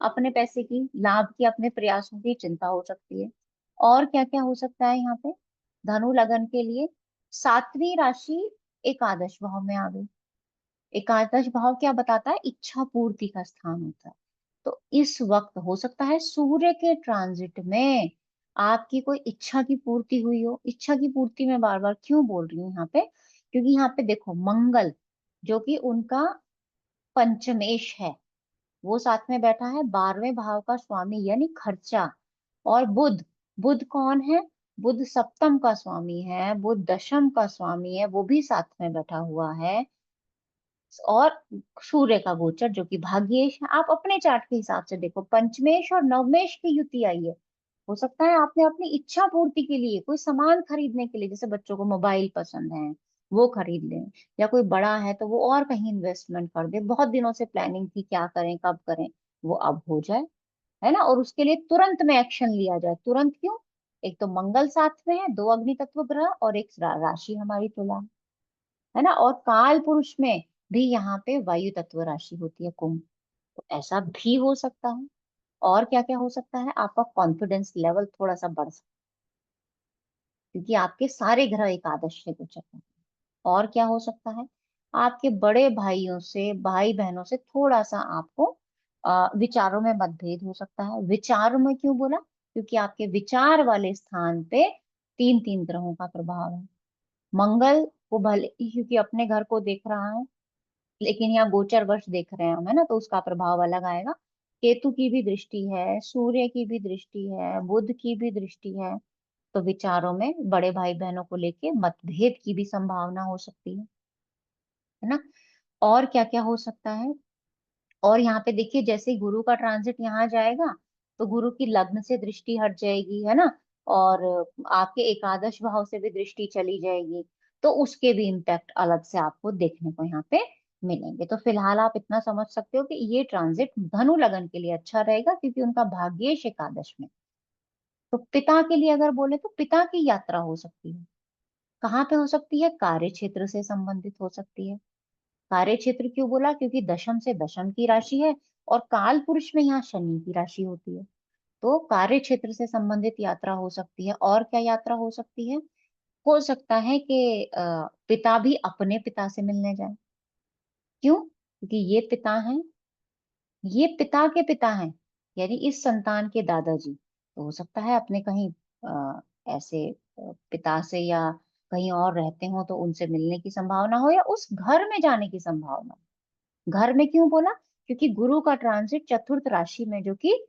अपने पैसे की, लाभ की, अपने प्रयासों की चिंता हो सकती है। और क्या क्या हो सकता है यहाँ पे धनु लगन के लिए, 7वीं राशि एकादश भाव में आ गई। एकादश भाव क्या बताता है, इच्छा पूर्ति का स्थान होता है। तो इस वक्त हो सकता है सूर्य के ट्रांजिट में आपकी कोई इच्छा की पूर्ति हुई हो। इच्छा की पूर्ति में बार बार क्यों बोल रही हूँ यहाँ पे, क्योंकि यहाँ पे देखो मंगल जो कि उनका पंचमेश है, वो साथ में बैठा है, 12वें भाव का स्वामी यानी खर्चा। और बुध, बुध कौन है, बुध सप्तम का स्वामी है, बुध दशम का स्वामी है, वो भी साथ में बैठा हुआ है। और सूर्य का गोचर जो कि भाग्येश है। आप अपने चार्ट के हिसाब से देखो, पंचमेश और नवमेश की युति आई है। हो सकता है आपने अपनी इच्छा पूर्ति के लिए कोई सामान खरीदने के लिए, जैसे बच्चों को मोबाइल पसंद है वो खरीद लें, या कोई बड़ा है तो वो और कहीं इन्वेस्टमेंट कर दे, बहुत दिनों से प्लानिंग थी क्या करें कब करें, वो अब हो जाए, है ना। और उसके लिए तुरंत में एक्शन लिया जाए। तुरंत क्यों, एक तो मंगल साथ में है, दो अग्नि तत्व ग्रह, और एक राशि हमारी तुला, है ना। और काल पुरुष में भी यहाँ पे वायु तत्व राशि होती है, कुंभ। तो ऐसा भी हो सकता है। और क्या क्या हो सकता है, आपका कॉन्फिडेंस लेवल थोड़ा सा बढ़ सकता है, क्योंकि आपके सारे ग्रह एकादश से गोचर हैं। और क्या हो सकता है, आपके बड़े भाइयों से, भाई बहनों से थोड़ा सा आपको विचारों में मतभेद हो सकता है। विचारों में क्यों बोला, क्योंकि आपके विचार वाले स्थान पे तीन तीन ग्रहों का प्रभाव है। मंगल को भले ही क्योंकि अपने घर को देख रहा है, लेकिन यहाँ गोचर वर्ष देख रहे हैं हम, है ना, तो उसका प्रभाव अलग आएगा। केतु की भी दृष्टि है, सूर्य की भी दृष्टि है, बुध की भी दृष्टि है। तो विचारों में बड़े भाई बहनों को लेके मतभेद की भी संभावना हो सकती है ना। और क्या क्या हो सकता है, और यहाँ पे देखिए जैसे ही गुरु का ट्रांजिट यहाँ जाएगा तो गुरु की लग्न से दृष्टि हट जाएगी, है ना। और आपके एकादश भाव से भी दृष्टि चली जाएगी, तो उसके भी इम्पैक्ट अलग से आपको देखने को यहाँ पे मिलेंगे। तो फिलहाल आप इतना समझ सकते हो कि ये ट्रांजिट धनु लगन के लिए अच्छा रहेगा, क्योंकि उनका भाग्येश एकादश में। तो पिता के लिए अगर बोले तो पिता की यात्रा हो सकती है, कहाँ पे हो सकती है, कार्य क्षेत्र से संबंधित हो सकती है। कार्य क्षेत्र क्यों बोला, क्योंकि दशम से दशम की राशि है, और काल पुरुष में यहाँ शनि की राशि होती है। तो कार्य क्षेत्र से संबंधित यात्रा हो सकती है। और क्या यात्रा हो सकती है, हो सकता है कि पिता भी अपने पिता से मिलने जाए। क्यों, क्योंकि ये पिता हैं, ये पिता के पिता हैं, यानी इस संतान के दादाजी। तो हो सकता है अपने कहीं ऐसे पिता से या कहीं और रहते हो तो उनसे मिलने की संभावना हो, या उस घर में जाने की संभावना हो। घर में क्यों बोला, क्योंकि गुरु का ट्रांजिट चतुर्थ राशि में, जो कि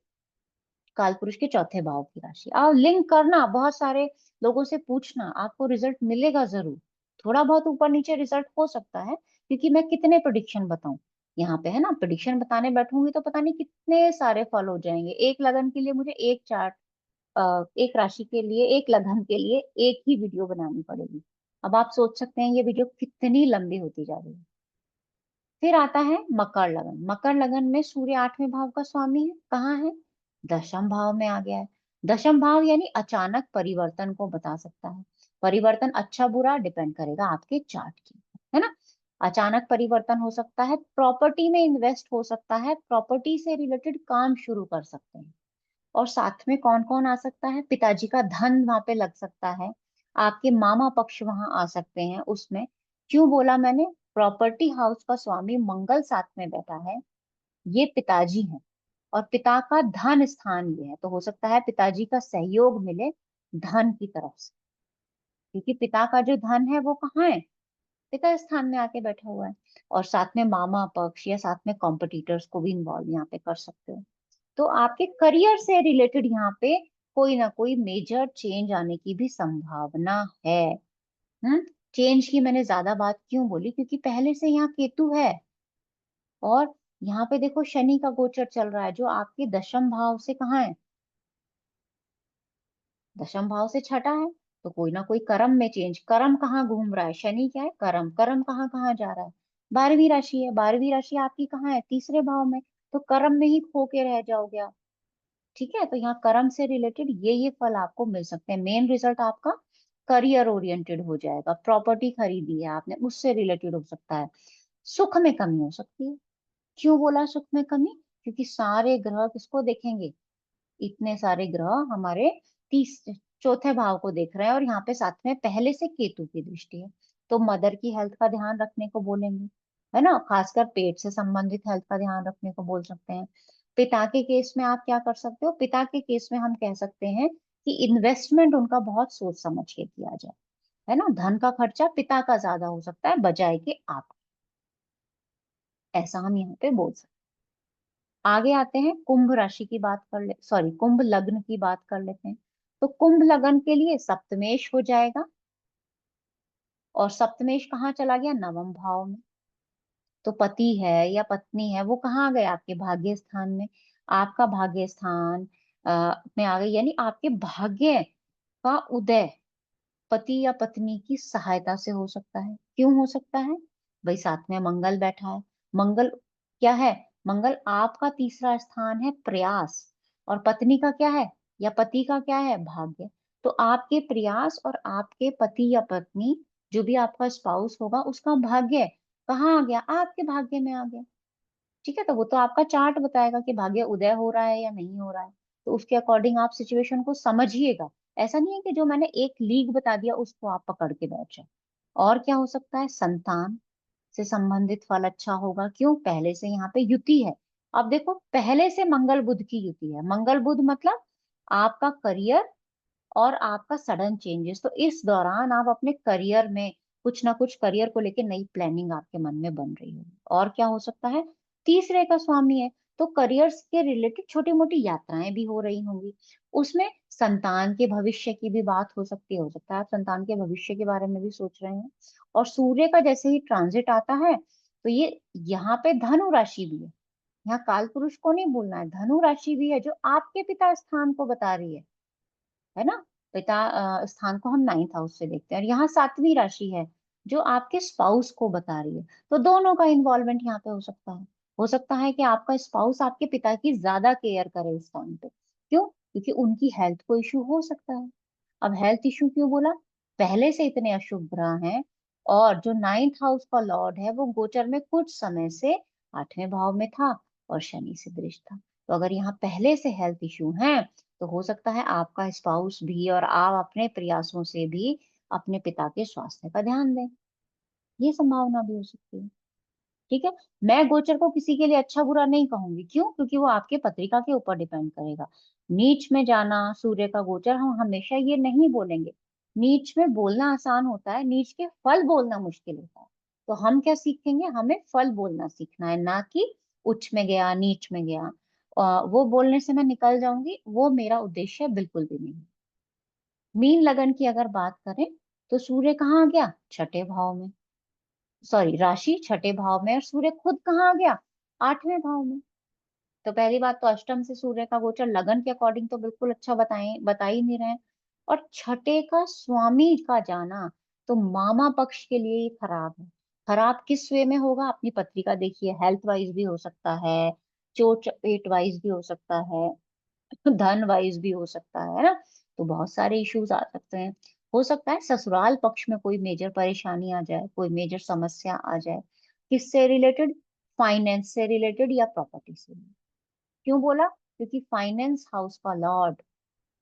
कालपुरुष के चौथे भाव की राशि। और लिंक करना, बहुत सारे लोगों से पूछना, आपको रिजल्ट मिलेगा जरूर। थोड़ा बहुत ऊपर नीचे रिजल्ट हो सकता है, क्योंकि मैं कितने प्रोडिक्शन बताऊं, यहाँ पे है ना, प्रिडिक्शन बताने बैठूंगी तो पता नहीं कितने सारे फल हो जाएंगे। एक लगन के लिए मुझे एक चार्ट, एक राशि के लिए, एक लगन के लिए एक ही वीडियो बनानी पड़ेगी। अब आप सोच सकते हैं ये वीडियो कितनी लंबी होती जा रही है। फिर आता है मकर लगन। मकर लगन में सूर्य 8वें भाव का स्वामी है। कहाँ है? दशम भाव में आ गया है। दशम भाव यानी अचानक परिवर्तन को बता सकता है। परिवर्तन अच्छा बुरा डिपेंड करेगा आपके चार्ट की, है ना। अचानक परिवर्तन हो सकता है, प्रॉपर्टी में इन्वेस्ट हो सकता है, प्रॉपर्टी से रिलेटेड काम शुरू कर सकते हैं। और साथ में कौन कौन आ सकता है? पिताजी का धन वहां पे लग सकता है, आपके मामा पक्ष वहां आ सकते हैं उसमें। क्यों बोला मैंने? प्रॉपर्टी हाउस का स्वामी मंगल साथ में बैठा है, ये पिताजी है। और पिता का धन स्थान ये है, तो हो सकता है पिताजी का सहयोग मिले धन की तरफ से, क्योंकि पिता का जो धन है वो कहाँ है? पिता स्थान में आके बैठा हुआ है। और साथ में मामा पक्ष या साथ में कॉम्पिटिटर्स को भी इन्वॉल्व यहाँ पे कर सकते हो। तो आपके करियर से रिलेटेड यहाँ पे कोई ना कोई मेजर चेंज आने की भी संभावना है। हम्म। चेंज की मैंने ज्यादा बात क्यों बोली? क्योंकि पहले से यहाँ केतु है, और यहाँ पे देखो शनि का गोचर चल रहा है जो आपके दशम भाव से कहाँ है? दशम भाव से छठा है। तो कोई ना कोई कर्म में चेंज, कर्म कहाँ घूम रहा है? शनि क्या है? कर्म। कर्म कहाँ कहाँ जा रहा है? 12वीं राशि है। 12वीं राशि आपकी कहाँ है? तीसरे भाव में। तो कर्म में ही खो के रह जाओगे आप। ठीक है, तो यहाँ कर्म से रिलेटेड ये फल आपको मिल सकते हैं। मेन रिजल्ट आपका करियर ओरिएंटेड हो जाएगा। प्रॉपर्टी खरीदी है आपने, उससे रिलेटेड हो सकता है। सुख में कमी हो सकती है। क्यों बोला सुख में कमी? क्योंकि सारे ग्रह किसको देखेंगे? इतने सारे ग्रह हमारे तीस चौथे भाव को देख रहे हैं, और यहाँ पे साथ में पहले से केतु की दृष्टि है। तो मदर की हेल्थ का ध्यान रखने को बोलेंगे, है ना। खासकर पेट से संबंधित हेल्थ का ध्यान रखने को बोल सकते हैं। पिता के केस में आप क्या कर सकते हो? पिता के केस में हम कह सकते हैं कि इन्वेस्टमेंट उनका बहुत सोच समझ के किया जाए, है ना। धन का खर्चा पिता का ज्यादा हो सकता है बजाय के आप, ऐसा हम यहाँ पे बोल सकते हैं। आगे आते हैं कुंभ राशि की बात कर ले, सॉरी कुंभ लग्न की बात कर लेते हैं। तो कुंभ लग्न के लिए सप्तमेश हो जाएगा, और सप्तमेश कहाँ चला गया? नवम भाव में। तो पति है या पत्नी है वो कहाँ आ गए? आपके भाग्य स्थान में। आपका भाग्य स्थान में आ गए, यानी आपके भाग्य का उदय पति या पत्नी की सहायता से हो सकता है। क्यों हो सकता है? भाई साथ में मंगल बैठा है। मंगल क्या है? मंगल आपका तीसरा स्थान है प्रयास, और पत्नी का क्या है, या पति का क्या है? भाग्य। तो आपके प्रयास और आपके पति या पत्नी, जो भी आपका स्पाउस होगा, उसका भाग्य कहाँ आ गया? आपके भाग्य में आ गया। ठीक है, तो वो तो आपका चार्ट बताएगा कि भाग्य उदय हो रहा है या नहीं हो रहा है। तो उसके अकॉर्डिंग आप सिचुएशन को समझिएगा। ऐसा नहीं है कि जो मैंने एक लीग बता दिया उसको आप पकड़ के बैठ जाए। और क्या हो सकता है? संतान से संबंधित फल अच्छा होगा। क्यों? पहले से यहाँ पे युति है। अब देखो, पहले से मंगल बुध की युति है। मंगल बुध मतलब आपका करियर और आपका सडन चेंजेस। तो इस दौरान आप अपने करियर में कुछ ना कुछ करियर को लेकर नई प्लानिंग आपके मन में बन रही होगी। और क्या हो सकता है? तीसरे का स्वामी है, तो करियर्स के रिलेटेड छोटी मोटी यात्राएं भी हो रही होंगी। उसमें संतान के भविष्य की भी बात हो सकती है। हो सकता है आप संतान के भविष्य के बारे में भी सोच रहे हैं। और सूर्य का जैसे ही ट्रांजिट आता है, तो ये यहाँ पे धनु राशि भी है। यहाँ काल पुरुष को नहीं बोलना है, धनु राशि भी है जो आपके पिता स्थान को बता रही है ना। पिता स्थान को हम 9th हाउस से देखते हैं, और यहाँ 7वीं राशि है जो आपके स्पाउस को बता रही है। तो दोनों का इन्वॉल्वमेंट यहाँ पे हो सकता है। हो सकता है कि आपका स्पाउस आपके पिता की ज्यादा केयर करे इस टाइम पे। क्यों? क्योंकि उनकी हेल्थ को इश्यू हो सकता है। अब हेल्थ इश्यू क्यों बोला? पहले से इतने अशुभ ग्रह हैं, और जो 9th हाउस का लॉर्ड है वो गोचर में कुछ समय से 8वें भाव में था, और शनि से दृष्ट था। तो अगर यहाँ पहले से हेल्थ इश्यू है, तो हो सकता है आपका स्पाउस भी और आप अपने प्रयासों से भी अपने पिता के स्वास्थ्य का ध्यान दें। ये संभावना भी हो सकती है। ठीक है। मैं गोचर को किसी के लिए अच्छा बुरा नहीं कहूंगी। क्यों? क्योंकि वो आपके पत्रिका के ऊपर डिपेंड करेगा। नीच में जाना सूर्य का गोचर हम हमेशा ये नहीं बोलेंगे। नीच में बोलना आसान होता है, नीच के फल बोलना मुश्किल होता है। तो हम क्या सीखेंगे? हमें फल बोलना सीखना है, ना कि उच्च में गया नीच में गया। वो बोलने से मैं निकल जाऊंगी, वो मेरा उद्देश्य बिल्कुल भी नहीं। मीन लगन की अगर बात करें, तो सूर्य कहाँ आ गया? छठे भाव में। सॉरी, राशि छठे भाव में और सूर्य खुद कहाँ आ गया, आठवें भाव में। तो पहली बात तो अष्टम से सूर्य का गोचर लगन के अकॉर्डिंग तो बिल्कुल अच्छा बता ही नहीं रहे हैं। और छठे का स्वामी का जाना तो मामा पक्ष के लिए ही खराब है। खराब किस वे में होगा, अपनी पत्रिका देखिए, हेल्थ वाइज भी हो सकता है, चोट चपेट वाइज भी हो सकता है, धन वाइज भी हो सकता है ना। तो बहुत सारे इश्यूज आ सकते हैं। हो सकता है ससुराल पक्ष में कोई मेजर परेशानी आ जाए, कोई मेजर समस्या आ जाए। किससे रिलेटेड, फाइनेंस से रिलेटेड या प्रॉपर्टी से। क्यों बोला, क्योंकि फाइनेंस हाउस का लॉर्ड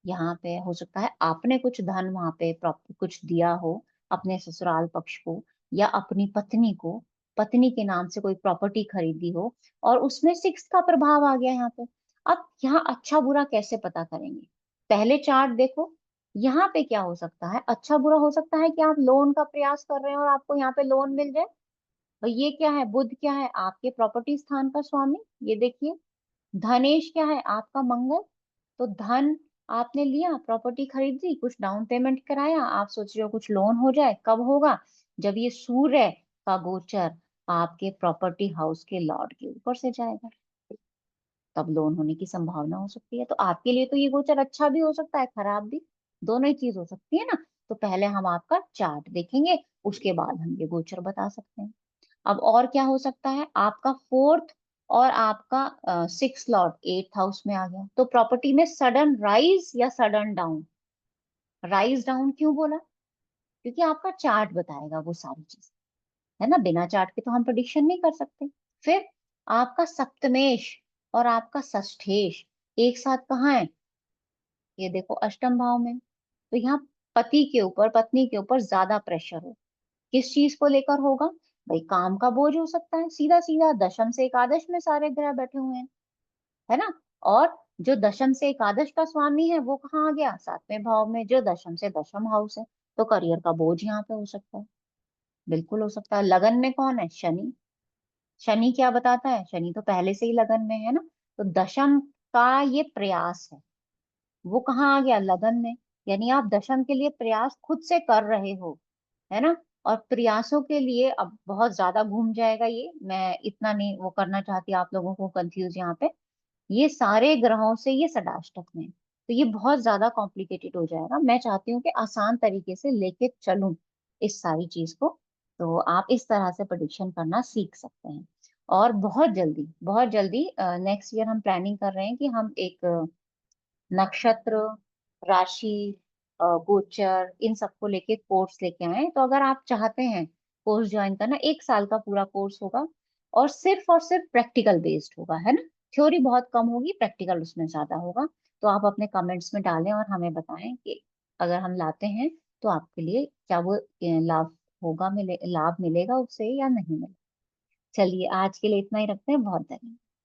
यहाँ पे हो सकता है आपने कुछ धन वहां पे कुछ दिया हो अपने ससुराल पक्ष को या अपनी पत्नी को, पत्नी के नाम से कोई प्रॉपर्टी खरीदी हो और उसमें सिक्स का प्रभाव आ गया यहाँ पे। अब यहाँ अच्छा बुरा कैसे पता करेंगे, पहले चार्ट देखो। यहाँ पे क्या हो सकता है, अच्छा बुरा हो सकता है कि आप लोन का प्रयास कर रहे हैं और आपको यहाँ पे लोन मिल जाए। और ये क्या है, बुध क्या है, आपके प्रॉपर्टी स्थान का स्वामी, ये देखिए। धनेश क्या है, आपका मंगल। तो धन आपने लिया, प्रॉपर्टी खरीदी, कुछ डाउन पेमेंट कराया, आप सोच रहे हो कुछ लोन हो जाए, कब होगा, जब ये सूर्य का गोचर आपके प्रॉपर्टी हाउस के लॉर्ड के ऊपर से जाएगा, तब लोन होने की संभावना हो सकती है। तो आपके लिए तो ये गोचर अच्छा भी हो सकता है, खराब भी, दोनों ही चीज हो सकती है ना। तो पहले हम आपका चार्ट देखेंगे, उसके बाद हम ये गोचर बता सकते हैं। अब और क्या हो सकता है, आपका फोर्थ और आपका सिक्स लॉर्ड एट्थ हाउस में आ गया, तो प्रॉपर्टी में सडन राइज या सडन डाउन। राइज डाउन क्यों बोला, क्योंकि आपका चार्ट बताएगा वो सारी चीज, है ना, बिना चार्ट के तो हम प्रिडिक्शन नहीं कर सकते। फिर आपका सप्तमेश और आपका षष्ठेश एक साथ कहाँ है, ये देखो अष्टम भाव में। तो यहाँ पति के ऊपर, पत्नी के ऊपर ज्यादा प्रेशर हो, किस चीज को लेकर होगा, भाई काम का बोझ हो सकता है, सीधा सीधा दशम से एकादश में सारे ग्रह बैठे हुए हैं, है ना। और जो दशम से एकादश का स्वामी है वो कहाँ आ गया, सातवें भाव में, जो दशम से दशम हाउस है। तो करियर का बोझ यहाँ पे हो सकता है, बिल्कुल हो सकता है। लगन में कौन है, शनि। शनि क्या बताता है, शनि तो पहले से ही लगन में है ना। तो दशम का ये प्रयास है, वो कहाँ आ गया, लगन में। यानी आप दशम के लिए प्रयास खुद से कर रहे हो, है ना। और प्रयासों के लिए अब बहुत ज्यादा घूम जाएगा ये, मैं इतना नहीं वो करना चाहती आप लोगों को कंफ्यूज यहाँ पे। ये सारे ग्रहों से ये सडाष्टक में, तो ये बहुत ज्यादा कॉम्प्लिकेटेड हो जाएगा। मैं चाहती हूँ कि आसान तरीके से लेके चलूं इस सारी चीज को। तो आप इस तरह से प्रेडिक्शन करना सीख सकते हैं। और बहुत जल्दी नेक्स्ट ईयर हम प्लानिंग कर रहे हैं कि हम एक नक्षत्र, राशि, गोचर, इन सबको लेके कोर्स लेके आए। तो अगर आप चाहते हैं कोर्स ज्वाइन करना, एक साल का पूरा कोर्स होगा और सिर्फ प्रैक्टिकल बेस्ड होगा, है ना। थ्योरी बहुत कम होगी, प्रैक्टिकल उसमें ज्यादा होगा। तो आप अपने कमेंट्स में डालें और हमें बताएं कि अगर हम लाते हैं तो आपके लिए क्या वो लाभ होगा, लाभ मिलेगा उससे या नहीं मिलेगा। चलिए आज के लिए इतना ही रखते हैं, बहुत धन्यवाद।